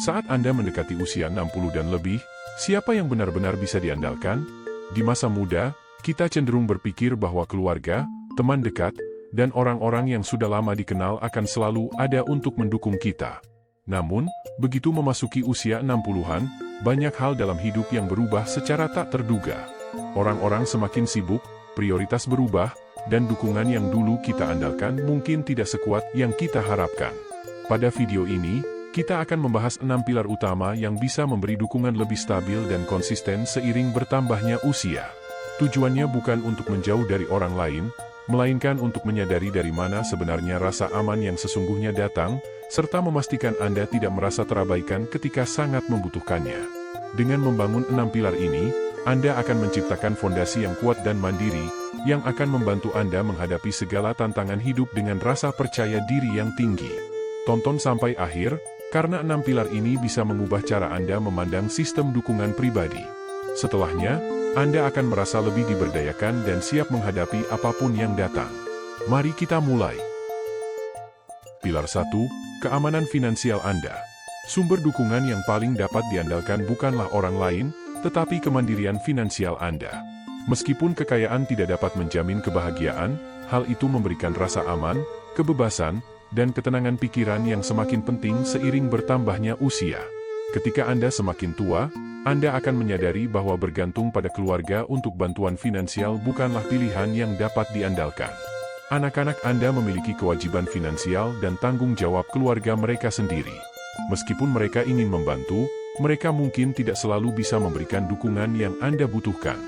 Saat Anda mendekati usia 60 dan lebih, siapa yang benar-benar bisa diandalkan? Di masa muda, kita cenderung berpikir bahwa keluarga, teman dekat, dan orang-orang yang sudah lama dikenal akan selalu ada untuk mendukung kita. Namun, begitu memasuki usia 60-an, banyak hal dalam hidup yang berubah secara tak terduga. Orang-orang semakin sibuk, prioritas berubah, dan dukungan yang dulu kita andalkan mungkin tidak sekuat yang kita harapkan. Pada video ini, kita akan membahas 6 pilar utama yang bisa memberi dukungan lebih stabil dan konsisten seiring bertambahnya usia. Tujuannya bukan untuk menjauh dari orang lain, melainkan untuk menyadari dari mana sebenarnya rasa aman yang sesungguhnya datang, serta memastikan Anda tidak merasa terabaikan ketika sangat membutuhkannya. Dengan membangun 6 pilar ini, Anda akan menciptakan fondasi yang kuat dan mandiri, yang akan membantu Anda menghadapi segala tantangan hidup dengan rasa percaya diri yang tinggi. Tonton sampai akhir, karena 6 pilar ini bisa mengubah cara Anda memandang sistem dukungan pribadi. Setelahnya, Anda akan merasa lebih diberdayakan dan siap menghadapi apapun yang datang. Mari kita mulai. Pilar 1, keamanan finansial Anda. Sumber dukungan yang paling dapat diandalkan bukanlah orang lain, tetapi kemandirian finansial Anda. Meskipun kekayaan tidak dapat menjamin kebahagiaan, hal itu memberikan rasa aman, kebebasan, dan ketenangan pikiran yang semakin penting seiring bertambahnya usia. Ketika Anda semakin tua, Anda akan menyadari bahwa bergantung pada keluarga untuk bantuan finansial bukanlah pilihan yang dapat diandalkan. Anak-anak Anda memiliki kewajiban finansial dan tanggung jawab keluarga mereka sendiri. Meskipun mereka ingin membantu, mereka mungkin tidak selalu bisa memberikan dukungan yang Anda butuhkan.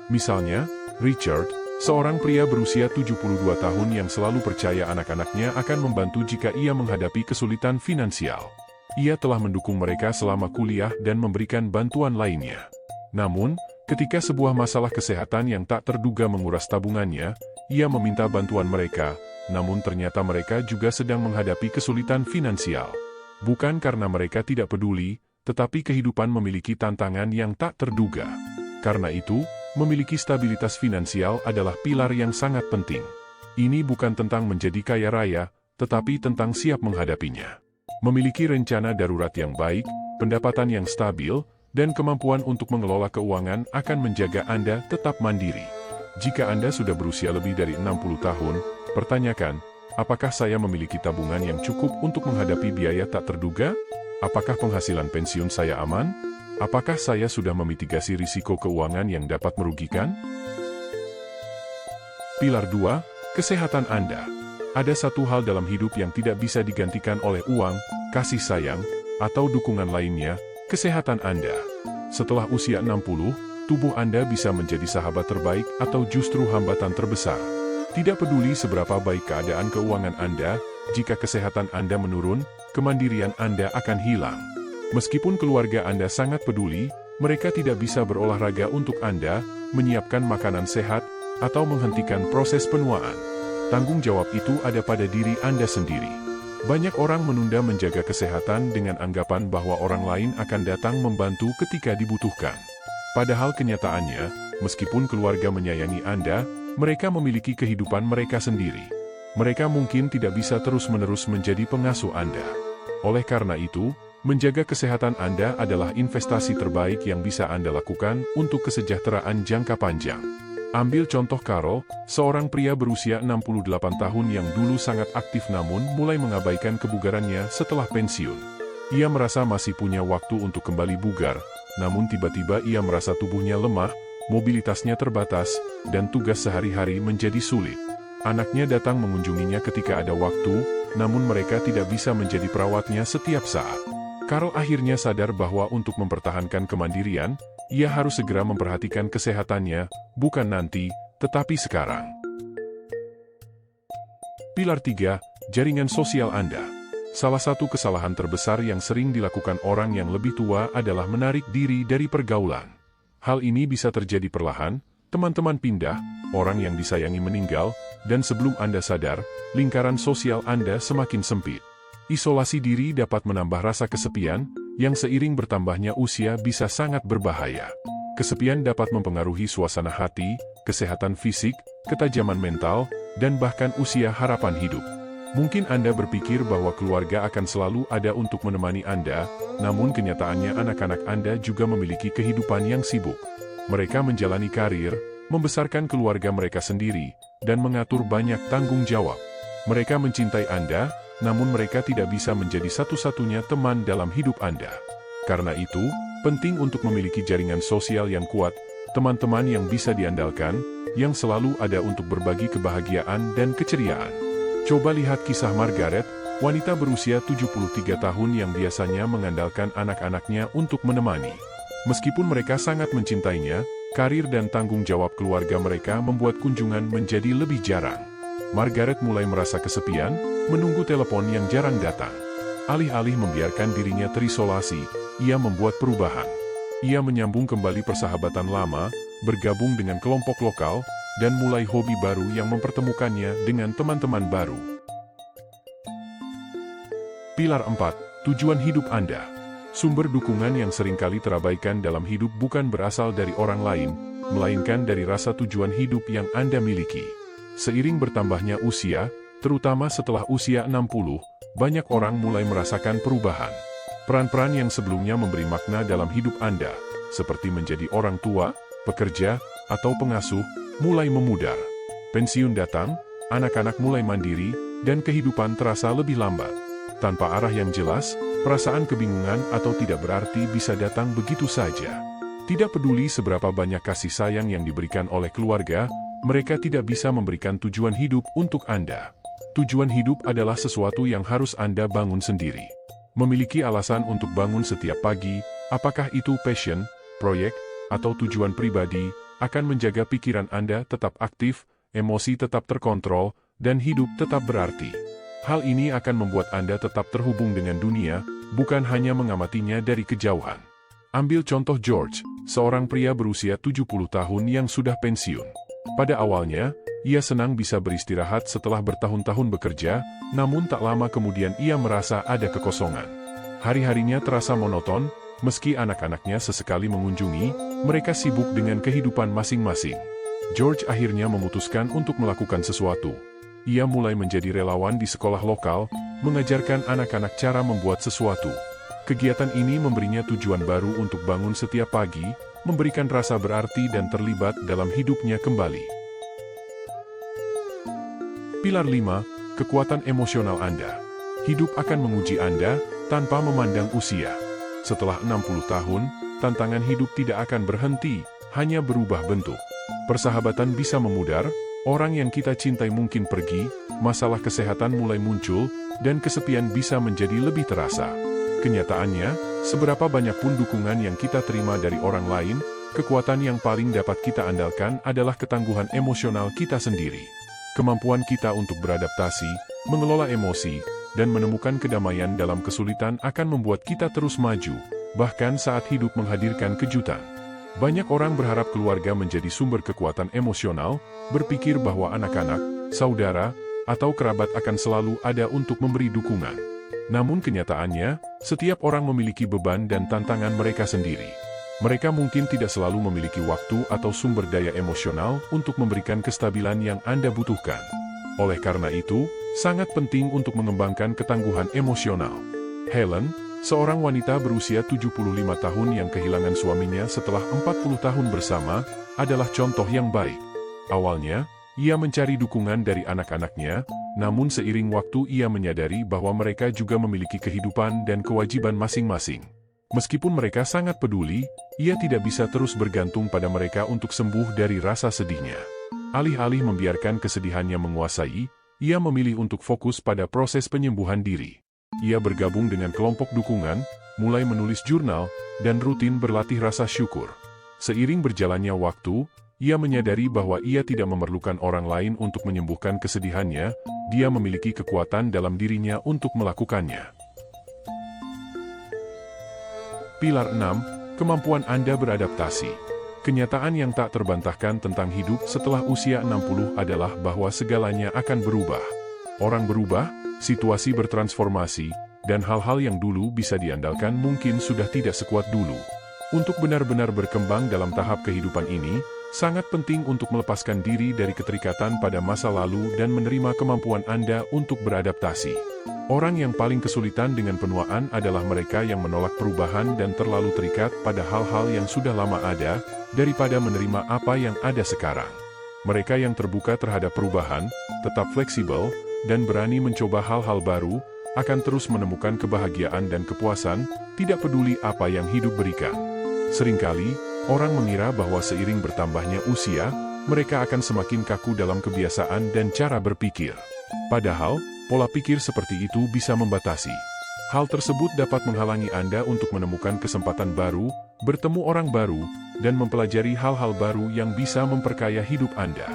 Misalnya, Richard, seorang pria berusia 72 tahun yang selalu percaya anak-anaknya akan membantu jika ia menghadapi kesulitan finansial. Ia telah mendukung mereka selama kuliah dan memberikan bantuan lainnya. Namun, ketika sebuah masalah kesehatan yang tak terduga menguras tabungannya, ia meminta bantuan mereka, namun ternyata mereka juga sedang menghadapi kesulitan finansial. Bukan karena mereka tidak peduli, tetapi kehidupan memiliki tantangan yang tak terduga. Karena itu, memiliki stabilitas finansial adalah pilar yang sangat penting. Ini bukan tentang menjadi kaya raya, tetapi tentang siap menghadapinya. Memiliki rencana darurat yang baik, pendapatan yang stabil, dan kemampuan untuk mengelola keuangan akan menjaga Anda tetap mandiri. Jika Anda sudah berusia lebih dari 60 tahun, pertanyakan, apakah saya memiliki tabungan yang cukup untuk menghadapi biaya tak terduga? Apakah penghasilan pensiun saya aman? Apakah saya sudah memitigasi risiko keuangan yang dapat merugikan? Pilar 2, kesehatan Anda. Ada satu hal dalam hidup yang tidak bisa digantikan oleh uang, kasih sayang, atau dukungan lainnya, kesehatan Anda. Setelah usia 60, tubuh Anda bisa menjadi sahabat terbaik atau justru hambatan terbesar. Tidak peduli seberapa baik keadaan keuangan Anda, jika kesehatan Anda menurun, kemandirian Anda akan hilang. Meskipun keluarga Anda sangat peduli, mereka tidak bisa berolahraga untuk Anda, menyiapkan makanan sehat, atau menghentikan proses penuaan. Tanggung jawab itu ada pada diri Anda sendiri. Banyak orang menunda menjaga kesehatan dengan anggapan bahwa orang lain akan datang membantu ketika dibutuhkan. Padahal kenyataannya, meskipun keluarga menyayangi Anda, mereka memiliki kehidupan mereka sendiri. Mereka mungkin tidak bisa terus-menerus menjadi pengasuh Anda. Oleh karena itu, menjaga kesehatan Anda adalah investasi terbaik yang bisa Anda lakukan untuk kesejahteraan jangka panjang. Ambil contoh Carol, seorang pria berusia 68 tahun yang dulu sangat aktif namun mulai mengabaikan kebugarannya setelah pensiun. Ia merasa masih punya waktu untuk kembali bugar, namun tiba-tiba ia merasa tubuhnya lemah, mobilitasnya terbatas, dan tugas sehari-hari menjadi sulit. Anaknya datang mengunjunginya ketika ada waktu, namun mereka tidak bisa menjadi perawatnya setiap saat. Carl akhirnya sadar bahwa untuk mempertahankan kemandirian, ia harus segera memperhatikan kesehatannya, bukan nanti, tetapi sekarang. Pilar 3, jaringan sosial Anda. Salah satu kesalahan terbesar yang sering dilakukan orang yang lebih tua adalah menarik diri dari pergaulan. Hal ini bisa terjadi perlahan, teman-teman pindah, orang yang disayangi meninggal, dan sebelum Anda sadar, lingkaran sosial Anda semakin sempit. Isolasi diri dapat menambah rasa kesepian, yang seiring bertambahnya usia bisa sangat berbahaya. Kesepian dapat mempengaruhi suasana hati, kesehatan fisik, ketajaman mental, dan bahkan usia harapan hidup. Mungkin Anda berpikir bahwa keluarga akan selalu ada untuk menemani Anda, namun kenyataannya anak-anak Anda juga memiliki kehidupan yang sibuk. Mereka menjalani karir, membesarkan keluarga mereka sendiri, dan mengatur banyak tanggung jawab. Mereka mencintai Anda, namun mereka tidak bisa menjadi satu-satunya teman dalam hidup Anda. Karena itu, penting untuk memiliki jaringan sosial yang kuat, teman-teman yang bisa diandalkan, yang selalu ada untuk berbagi kebahagiaan dan keceriaan. Coba lihat kisah Margaret, wanita berusia 73 tahun yang biasanya mengandalkan anak-anaknya untuk menemani. Meskipun mereka sangat mencintainya, karir dan tanggung jawab keluarga mereka membuat kunjungan menjadi lebih jarang. Margaret mulai merasa kesepian, menunggu telepon yang jarang datang. Alih-alih membiarkan dirinya terisolasi, ia membuat perubahan. Ia menyambung kembali persahabatan lama, bergabung dengan kelompok lokal, dan mulai hobi baru yang mempertemukannya dengan teman-teman baru. Pilar 4. Tujuan hidup Anda. Sumber dukungan yang seringkali terabaikan dalam hidup bukan berasal dari orang lain, melainkan dari rasa tujuan hidup yang Anda miliki. Seiring bertambahnya usia, terutama setelah usia 60, banyak orang mulai merasakan perubahan. Peran-peran yang sebelumnya memberi makna dalam hidup Anda, seperti menjadi orang tua, pekerja, atau pengasuh, mulai memudar. Pensiun datang, anak-anak mulai mandiri, dan kehidupan terasa lebih lambat. Tanpa arah yang jelas, perasaan kebingungan atau tidak berarti bisa datang begitu saja. Tidak peduli seberapa banyak kasih sayang yang diberikan oleh keluarga, mereka tidak bisa memberikan tujuan hidup untuk Anda. Tujuan hidup adalah sesuatu yang harus Anda bangun sendiri. Memiliki alasan untuk bangun setiap pagi, apakah itu passion, proyek, atau tujuan pribadi, akan menjaga pikiran Anda tetap aktif, emosi tetap terkontrol, dan hidup tetap berarti. Hal ini akan membuat Anda tetap terhubung dengan dunia, bukan hanya mengamatinya dari kejauhan. Ambil contoh George, seorang pria berusia 70 tahun yang sudah pensiun. Pada awalnya, ia senang bisa beristirahat setelah bertahun-tahun bekerja, namun tak lama kemudian ia merasa ada kekosongan. Hari-harinya terasa monoton, meski anak-anaknya sesekali mengunjungi, mereka sibuk dengan kehidupan masing-masing. George akhirnya memutuskan untuk melakukan sesuatu. Ia mulai menjadi relawan di sekolah lokal, mengajarkan anak-anak cara membuat sesuatu. Kegiatan ini memberinya tujuan baru untuk bangun setiap pagi, memberikan rasa berarti dan terlibat dalam hidupnya kembali. Pilar 5. Kekuatan emosional Anda. Hidup akan menguji Anda, tanpa memandang usia. Setelah 60 tahun, tantangan hidup tidak akan berhenti, hanya berubah bentuk. Persahabatan bisa memudar, orang yang kita cintai mungkin pergi, masalah kesehatan mulai muncul, dan kesepian bisa menjadi lebih terasa. Kenyataannya, seberapa banyak pun dukungan yang kita terima dari orang lain, kekuatan yang paling dapat kita andalkan adalah ketangguhan emosional kita sendiri. Kemampuan kita untuk beradaptasi, mengelola emosi, dan menemukan kedamaian dalam kesulitan akan membuat kita terus maju, bahkan saat hidup menghadirkan kejutan. Banyak orang berharap keluarga menjadi sumber kekuatan emosional, berpikir bahwa anak-anak, saudara, atau kerabat akan selalu ada untuk memberi dukungan. Namun kenyataannya, setiap orang memiliki beban dan tantangan mereka sendiri. Mereka mungkin tidak selalu memiliki waktu atau sumber daya emosional untuk memberikan kestabilan yang Anda butuhkan. Oleh karena itu, sangat penting untuk mengembangkan ketangguhan emosional. Helen, seorang wanita berusia 75 tahun yang kehilangan suaminya setelah 40 tahun bersama, adalah contoh yang baik. Awalnya, ia mencari dukungan dari anak-anaknya, namun seiring waktu ia menyadari bahwa mereka juga memiliki kehidupan dan kewajiban masing-masing. Meskipun mereka sangat peduli, ia tidak bisa terus bergantung pada mereka untuk sembuh dari rasa sedihnya. Alih-alih membiarkan kesedihannya menguasai, ia memilih untuk fokus pada proses penyembuhan diri. Ia bergabung dengan kelompok dukungan, mulai menulis jurnal, dan rutin berlatih rasa syukur. Seiring berjalannya waktu, ia menyadari bahwa ia tidak memerlukan orang lain untuk menyembuhkan kesedihannya, dia memiliki kekuatan dalam dirinya untuk melakukannya. Pilar 6. Kemampuan Anda beradaptasi. Kenyataan yang tak terbantahkan tentang hidup setelah usia 60 adalah bahwa segalanya akan berubah. Orang berubah, situasi bertransformasi, dan hal-hal yang dulu bisa diandalkan mungkin sudah tidak sekuat dulu. Untuk benar-benar berkembang dalam tahap kehidupan ini, Sangat penting untuk melepaskan diri dari keterikatan pada masa lalu dan menerima kemampuan Anda untuk beradaptasi. Orang yang paling kesulitan dengan penuaan adalah mereka yang menolak perubahan dan terlalu terikat pada hal-hal yang sudah lama ada, daripada menerima apa yang ada sekarang. Mereka yang terbuka terhadap perubahan, tetap fleksibel, dan berani mencoba hal-hal baru, akan terus menemukan kebahagiaan dan kepuasan, tidak peduli apa yang hidup berikan. Seringkali, orang mengira bahwa seiring bertambahnya usia, mereka akan semakin kaku dalam kebiasaan dan cara berpikir. Padahal, pola pikir seperti itu bisa membatasi. Hal tersebut dapat menghalangi Anda untuk menemukan kesempatan baru, bertemu orang baru, dan mempelajari hal-hal baru yang bisa memperkaya hidup Anda.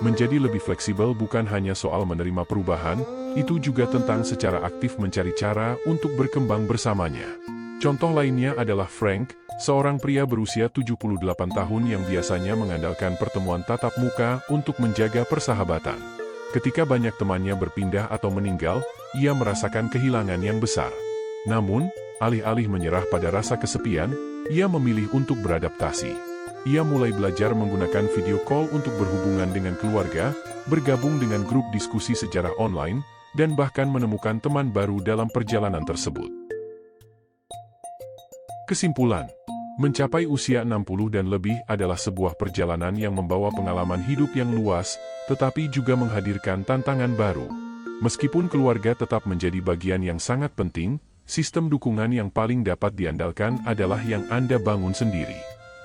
Menjadi lebih fleksibel bukan hanya soal menerima perubahan, itu juga tentang secara aktif mencari cara untuk berkembang bersamanya. Contoh lainnya adalah Frank, seorang pria berusia 78 tahun yang biasanya mengandalkan pertemuan tatap muka untuk menjaga persahabatan. Ketika banyak temannya berpindah atau meninggal, ia merasakan kehilangan yang besar. Namun, alih-alih menyerah pada rasa kesepian, ia memilih untuk beradaptasi. Ia mulai belajar menggunakan video call untuk berhubungan dengan keluarga, bergabung dengan grup diskusi secara online, dan bahkan menemukan teman baru dalam perjalanan tersebut. Kesimpulan, mencapai usia 60 dan lebih adalah sebuah perjalanan yang membawa pengalaman hidup yang luas, tetapi juga menghadirkan tantangan baru. Meskipun keluarga tetap menjadi bagian yang sangat penting, sistem dukungan yang paling dapat diandalkan adalah yang Anda bangun sendiri.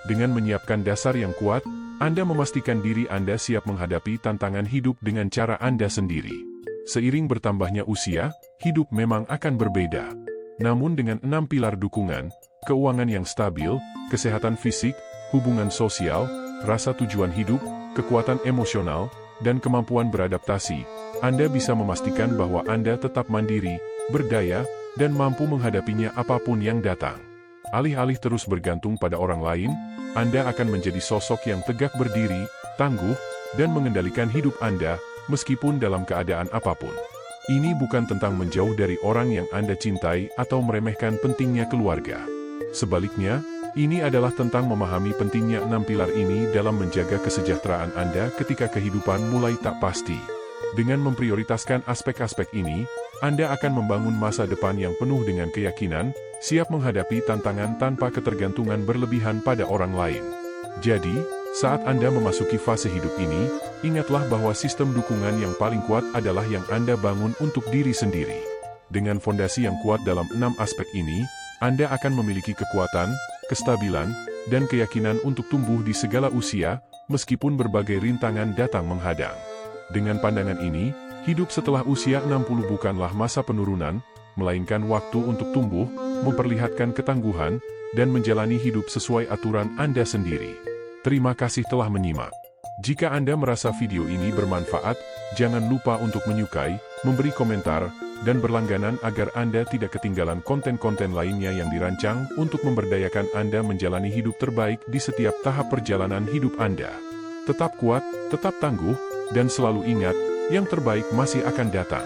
Dengan menyiapkan dasar yang kuat, Anda memastikan diri Anda siap menghadapi tantangan hidup dengan cara Anda sendiri. Seiring bertambahnya usia, hidup memang akan berbeda. Namun dengan 6 pilar dukungan, keuangan yang stabil, kesehatan fisik, hubungan sosial, rasa tujuan hidup, kekuatan emosional, dan kemampuan beradaptasi, Anda bisa memastikan bahwa Anda tetap mandiri, berdaya, dan mampu menghadapinya apapun yang datang. Alih-alih terus bergantung pada orang lain, Anda akan menjadi sosok yang tegak berdiri, tangguh, dan mengendalikan hidup Anda, meskipun dalam keadaan apapun. Ini bukan tentang menjauh dari orang yang Anda cintai atau meremehkan pentingnya keluarga. Sebaliknya, ini adalah tentang memahami pentingnya 6 pilar ini dalam menjaga kesejahteraan Anda ketika kehidupan mulai tak pasti. Dengan memprioritaskan aspek-aspek ini, Anda akan membangun masa depan yang penuh dengan keyakinan, siap menghadapi tantangan tanpa ketergantungan berlebihan pada orang lain. Jadi, saat Anda memasuki fase hidup ini, ingatlah bahwa sistem dukungan yang paling kuat adalah yang Anda bangun untuk diri sendiri. Dengan fondasi yang kuat dalam 6 aspek ini, Anda akan memiliki kekuatan, kestabilan, dan keyakinan untuk tumbuh di segala usia, meskipun berbagai rintangan datang menghadang. Dengan pandangan ini, hidup setelah usia 60 bukanlah masa penurunan, melainkan waktu untuk tumbuh, memperlihatkan ketangguhan, dan menjalani hidup sesuai aturan Anda sendiri. Terima kasih telah menyimak. Jika Anda merasa video ini bermanfaat, jangan lupa untuk menyukai, memberi komentar, dan berlangganan agar Anda tidak ketinggalan konten-konten lainnya yang dirancang untuk memberdayakan Anda menjalani hidup terbaik di setiap tahap perjalanan hidup Anda. Tetap kuat, tetap tangguh, dan selalu ingat, yang terbaik masih akan datang.